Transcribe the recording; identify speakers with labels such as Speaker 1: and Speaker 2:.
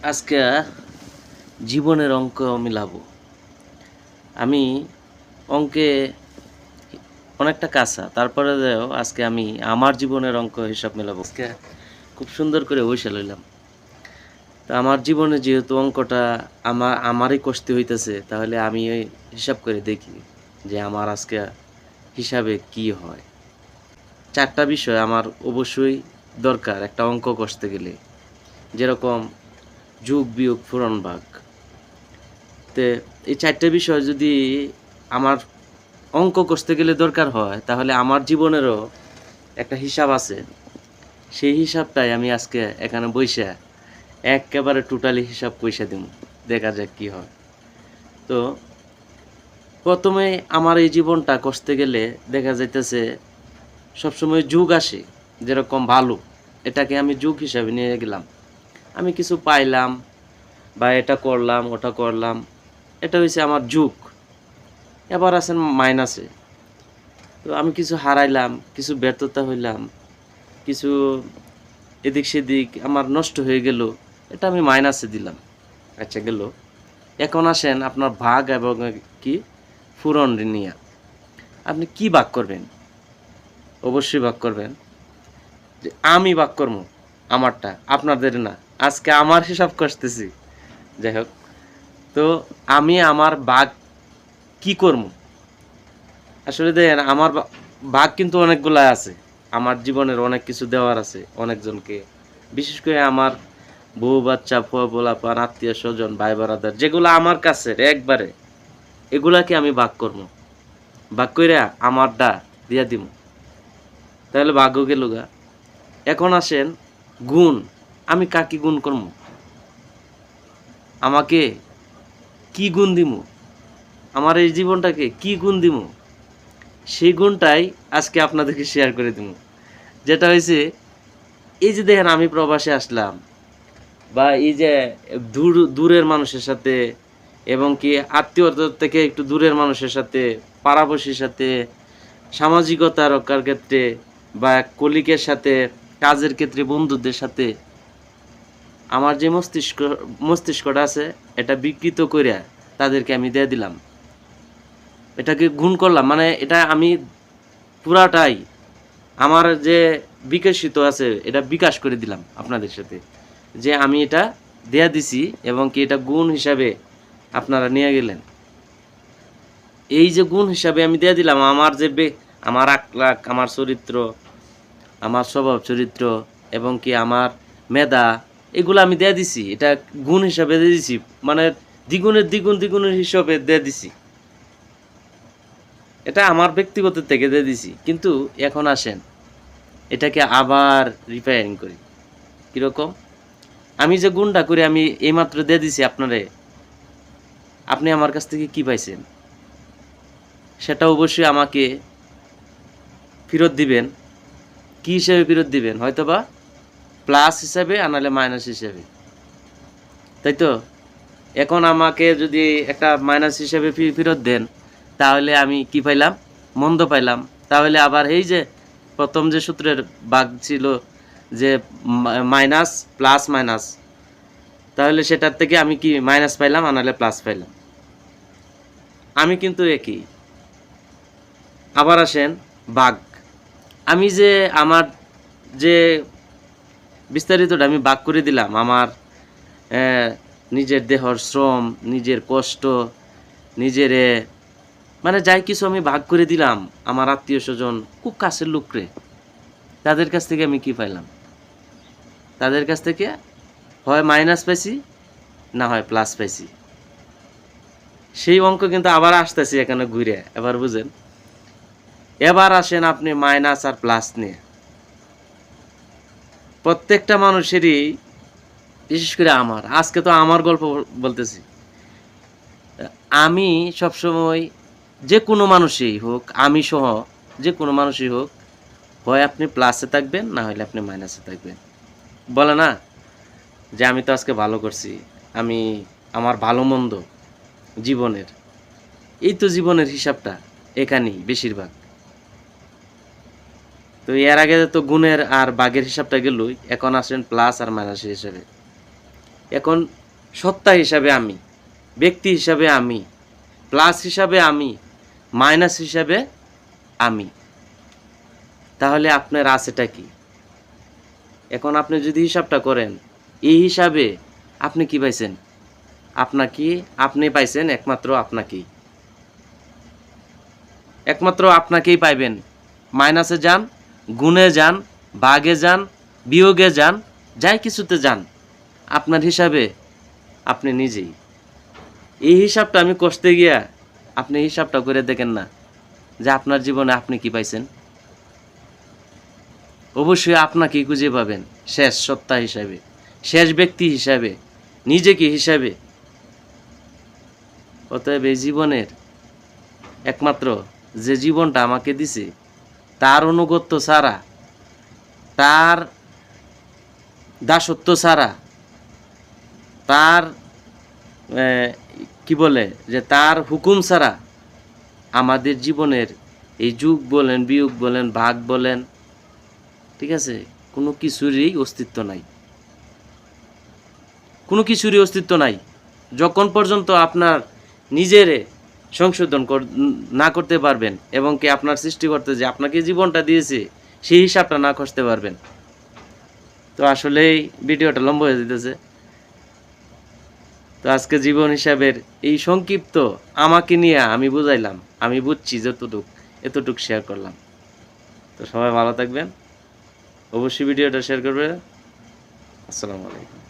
Speaker 1: আজকে জীবনের অঙ্ক মিলাবো। আমি অঙ্কে অনেকটা কাঁচা, তারপরেও আজকে আমি আমার জীবনের অঙ্ক হিসাব মেলাবো। আজকে খুব সুন্দর করে বসে লইলাম। তো আমার জীবনে যেহেতু অঙ্কটা আমারই কষতে হইতেছে, তাহলে আমি ওই হিসাব করে দেখি যে আমার আজকে হিসাবে কি হয়। চারটা বিষয় আমার অবশ্যই দরকার একটা অঙ্ক কষতে গেলে, যেরকম যোগ বিয়োগ পূরণ ভাগ। তে এই চারটে বিষয় যদি আমার অঙ্ক কষতে গেলে দরকার হয়, তাহলে আমার জীবনেরও একটা হিসাব আছে। সেই হিসাবটাই আমি আজকে এখানে বইসা একেবারে টোটালি হিসাব কইসা দিব, দেখা যাক কি হয়। তো প্রথমে আমার এই জীবনটা কষতে গেলে দেখা যাইতেছে সবসময় যুগ আসে, যেরকম ভালো, এটাকে আমি যুগ হিসাবে নিয়ে গেলাম। আমি কিছু পাইলাম বা এটা করলাম ওটা করলাম, এটা হয়েছে আমার যুগ। এবার আছেন মাইনাসে। তো আমি কিছু হারাইলাম, কিছু ব্যর্থতা হইলাম, কিছু এদিক সেদিক আমার নষ্ট হয়ে গেল, এটা আমি মাইনাসে দিলাম। আচ্ছা গেল। এখন আসেন আপনার ভাগ এবং কি পূরণ নিয়ে আপনি কি ভাগ করবেন। অবশ্যই ভাগ করবেন যে আমি ভাগ করবো আমারটা, আপনাদের না। আজকে আমার হিসাব করতেছি। যাই হোক, তো আমি আমার ভাগ কি করবো। আসলে দেখেন আমার ভাগ কিন্তু অনেকগুলা আছে। আমার জীবনের অনেক কিছু দেওয়ার আছে অনেকজনকে, বিশেষ করে আমার বউ বাচ্চা পোলাপান আত্মীয় স্বজন ভাই বারাদার যেগুলো আমার কাছে একবারে, এগুলাকে আমি ভাগ করবো। ভাগ কইরা আমারটা দিয়া দিব, তাহলে ভাগ্য গেল গা। এখন আসেন গুণ, আমি কাকে গুণ করবো, আমাকে কি গুণ দিমু, আমার এই জীবনটাকে কি গুণ দিমু, সেই গুণটাই আজকে আপনাদেরকে শেয়ার করে দিব। যেটা হয়েছে, এই যে দেখেন আমি প্রবাসে আসলাম, বা এই যে দূরের মানুষের সাথে এবং কি আত্মীয়তার থেকে একটু দূরের মানুষের সাথে, পাড়াপড়শির সাথে, সামাজিকতা রক্ষার ক্ষেত্রে বা কলিগের সাথে, কাজের ক্ষেত্রে বন্ধুদের সাথে আমার যে মস্তিষ্কটা আছে, এটা বিকৃত করে তাদেরকে আমি দিয়ে দিলাম, এটাকে গুণ করলাম। মানে এটা আমি পুরাটাই আমার যে বিকশিত আছে এটা বিকাশ করে দিলাম আপনাদের সাথে, যে আমি এটা দেয়া দিছি এবং কি এটা গুণ হিসাবে আপনারা নিয়ে গেলেন। এই যে গুণ হিসাবে আমি দিয়ে দিলাম, আমার যে আমার আকলাক, আমার চরিত্র, আমার স্বভাব চরিত্র এবং কি আমার মেধা, এগুলো আমি দিয়ে দিছি, এটা গুণ হিসাবে দিয়ে দিছি। মানে দ্বিগুণের দ্বিগুণ দ্বিগুণের হিসাবে দিয়ে দিছি, এটা আমার ব্যক্তিগত থেকে দিয়ে দিছি। কিন্তু এখন আসেন এটাকে আবার রিপেয়ারিং করি। কীরকম, আমি যে গুণটা করে আমি এইমাত্র দিয়ে দিছি আপনারে, আপনি আমার কাছ থেকে কি পাইছেন সেটা অবশ্যই আমাকে ফেরত দিবেন। কি হিসেবে ফেরত দিবেন, হয়তো বা প্লাস হিসাবে আর নাহলে মাইনাস হিসাবে, তাই তো? এখন আমাকে যদি একটা মাইনাস হিসাবে ফেরত দেন, তাহলে আমি কি পাইলাম, মন্দ পাইলাম। তাহলে আবার এই যে প্রথম যে সূত্রের ভাগ ছিল যে মাইনাস প্লাস মাইনাস, তাহলে সেটার থেকে আমি কি মাইনাস পাইলাম আর নাহলে প্লাস পাইলাম, আমি কিন্তু একই। আবার আসেন ভাগ, আমি যে আমার যে বিস্তারিতটা আমি ভাগ করে দিলাম, আমার নিজের দেহর শ্রম, নিজের কষ্ট, নিজের মানে যাই কিছু আমি ভাগ করে দিলাম আমার আত্মীয় স্বজন, খুব কাছের লোকরে, তাদের কাছ থেকে আমি কি পাইলাম, তাদের কাছ থেকে হয় মাইনাস পাইছি না হয় প্লাস পাইছি। সেই অঙ্ক কিন্তু আবার আসতেছি এখানে ঘুরে, এবার বুঝেন। এবার আসেন আপনি মাইনাস আর প্লাস নিয়ে। প্রত্যেকটা মানুষেরই, বিশেষ করে আমার, আজকে তো আমার গল্প বলতেছি, আমি সবসময় যে কোনো মানুষই হোক, আমি সহ যে কোনো মানুষই হোক, হয় আপনি প্লাসে থাকবেন না হলে আপনি মাইনাসে থাকবেন। বলে না যে আমি তো আজকে ভালো করছি, আমি আমার ভালো মন্দ জীবনের, এই তো জীবনের হিসাবটা এখানেই বেশিরভাগ। তো এর আগে তো গুণের আর ভাগের হিসাবটা গেলই, এখন আসেন প্লাস আর মাইনাসের হিসাবে। এখন সত্তা হিসাবে আমি, ব্যক্তি হিসাবে আমি, প্লাস হিসাবে আমি, মাইনাস হিসাবে আমি। তাহলে আপনার আছেটা কি? এখন আপনি যদি হিসাবটা করেন, এই হিসাবে আপনি কি পাইছেন? আপনি পাইছেন একমাত্র আপনাকেই, একমাত্র আপনাকেই পাইবেন। মাইনাসে যান, গুণে যান, ভাগে যান, বিয়োগে যান, যাই কিছুতে যান, আপনার হিসাবে আপনি নিজেই। এই হিসাবটা আমি কষতে গিয়া আপনি হিসাবটা করে দেখেন না যে আপনার জীবনে আপনি কি পাইছেন। অবশ্যই আপনাকেই খুঁজে পাবেন শেষ সত্তা হিসাবে, শেষ ব্যক্তি হিসাবে, নিজেকে হিসাবে। অতএব এই জীবনের একমাত্র যে জীবনটা আমাকে দিছে, তার অনুগত্য ছাড়া, তার দাসত্ব ছাড়া, তার কি বলে যে তার হুকুম ছাড়া আমাদের জীবনের এই যুগ বলেন, বিয়োগ বলেন, ভাগ বলেন, ঠিক আছে, কোনো কিছুরই অস্তিত্ব নাই, কোনো কিছুরই অস্তিত্ব নাই। যখন পর্যন্ত আপনার নিজেরে সংশোধন না করতে পারবেন এবং কি আপনার সৃষ্টিকর্তা যে আপনাকে জীবনটা দিয়েছে সেই হিসাবটা না কষতে পারবেন। তো আসলেই ভিডিওটা লম্বা হয়ে যেতেছে। তো আজকে জীবন হিসাবের এই সংক্ষিপ্ত আমাকে নিয়ে আমি বুঝাইলাম, আমি বুঝছি এতটুক শেয়ার করলাম। তো সবাই ভালো থাকবেন, অবশ্যই ভিডিওটা শেয়ার করবেন। আসসালামু আলাইকুম।